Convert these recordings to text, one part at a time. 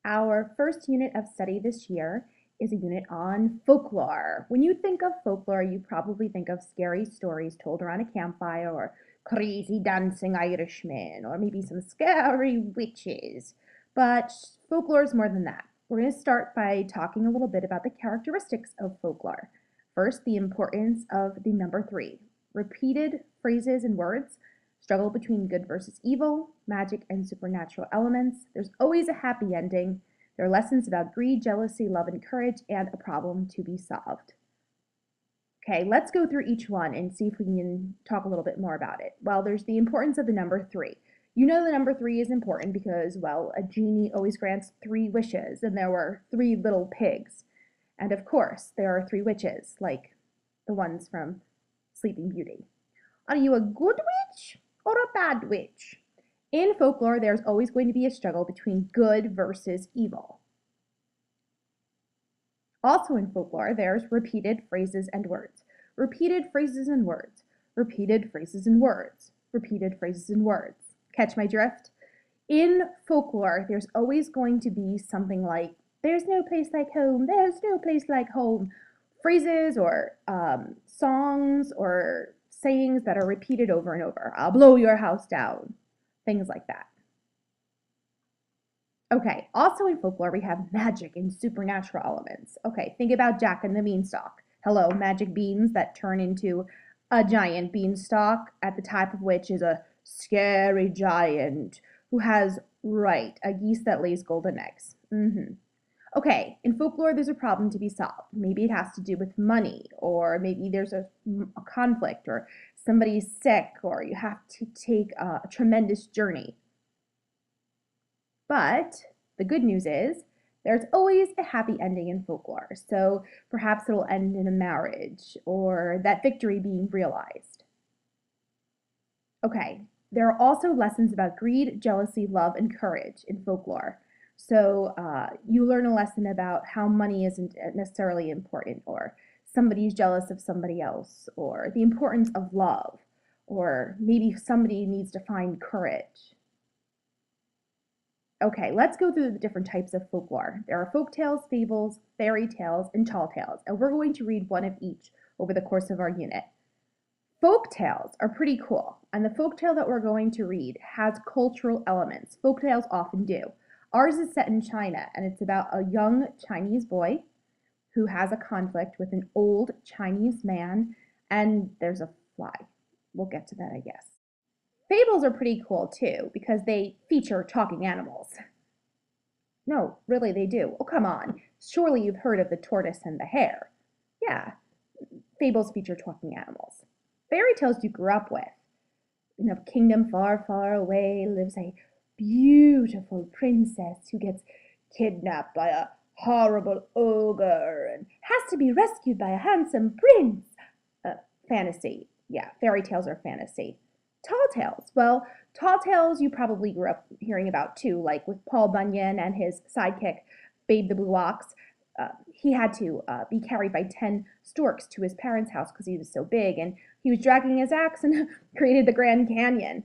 Our first unit of study this year is a unit on folklore. When you think of folklore, you probably think of scary stories told around a campfire or crazy dancing Irishmen or maybe some scary witches. But folklore is more than that. We're going to start by talking a little bit about the characteristics of folklore. First, the importance of the number 3. Repeated phrases and words, struggle between good versus evil, magic and supernatural elements. There's always a happy ending. There are lessons about greed, jealousy, love, and courage, and a problem to be solved. Okay, let's go through each one and see if we can talk a little bit more about it. Well, there's the importance of the number 3. You know the number 3 is important because, well, a genie always grants 3 wishes, and there were 3 little pigs. And of course, there are 3 witches, like the ones from Sleeping Beauty. Are you a good witch or a bad witch? In folklore, there's always going to be a struggle between good versus evil. Also in folklore, there's repeated phrases and words. Repeated phrases and words. Repeated phrases and words. Repeated phrases and words. Catch my drift? In folklore, there's always going to be something like, there's no place like home, there's no place like home. Phrases or songs or sayings that are repeated over and over. I'll blow your house down. Things like that. Okay, also in folklore, we have magic and supernatural elements. Okay, think about Jack and the Beanstalk. Hello, magic beans that turn into a giant beanstalk, at the top of which is a scary giant who has, right, a geese that lays golden eggs. Okay, in folklore, there's a problem to be solved. Maybe it has to do with money, or maybe there's a conflict, or somebody's sick, or you have to take a tremendous journey. But the good news is there's always a happy ending in folklore. So perhaps it'll end in a marriage or that victory being realized. Okay, there are also lessons about greed, jealousy, love, and courage in folklore. So you learn a lesson about how money isn't necessarily important, or somebody's jealous of somebody else, or the importance of love, or maybe somebody needs to find courage. Okay, let's go through the different types of folklore. There are folk tales, fables, fairy tales, and tall tales, and we're going to read one of each over the course of our unit. Folk tales are pretty cool, and the folk tale that we're going to read has cultural elements. Folk tales often do. Ours is set in China, and it's about a young Chinese boy who has a conflict with an old Chinese man, and there's a fly. We'll get to that, I guess. Fables are pretty cool, too, because they feature talking animals. No, really, they do. Oh, come on. Surely you've heard of the tortoise and the hare. Yeah, fables feature talking animals. Fairy tales you grew up with. In a kingdom far, far away lives a beautiful princess who gets kidnapped by a horrible ogre and has to be rescued by a handsome prince. Fantasy. Yeah, fairy tales are fantasy. Tall tales. Well, tall tales you probably grew up hearing about too, like with Paul Bunyan and his sidekick, Babe the Blue Ox. He had to be carried by 10 storks to his parents' house because he was so big, and he was dragging his axe and created the Grand Canyon.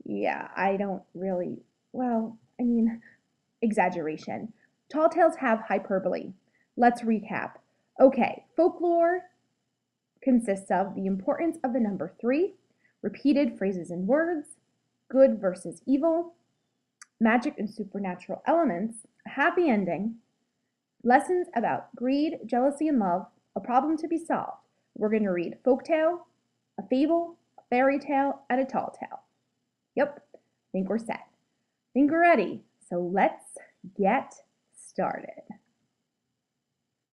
Yeah, I don't really, well, I mean, exaggeration. Tall tales have hyperbole. Let's recap. Okay, folklore consists of the importance of the number 3, repeated phrases and words, good versus evil, magic and supernatural elements, a happy ending, lessons about greed, jealousy, and love, a problem to be solved. We're going to read folktale, a fable, a fairy tale, and a tall tale. Yep, I think we're set. I think we're ready. So let's get started.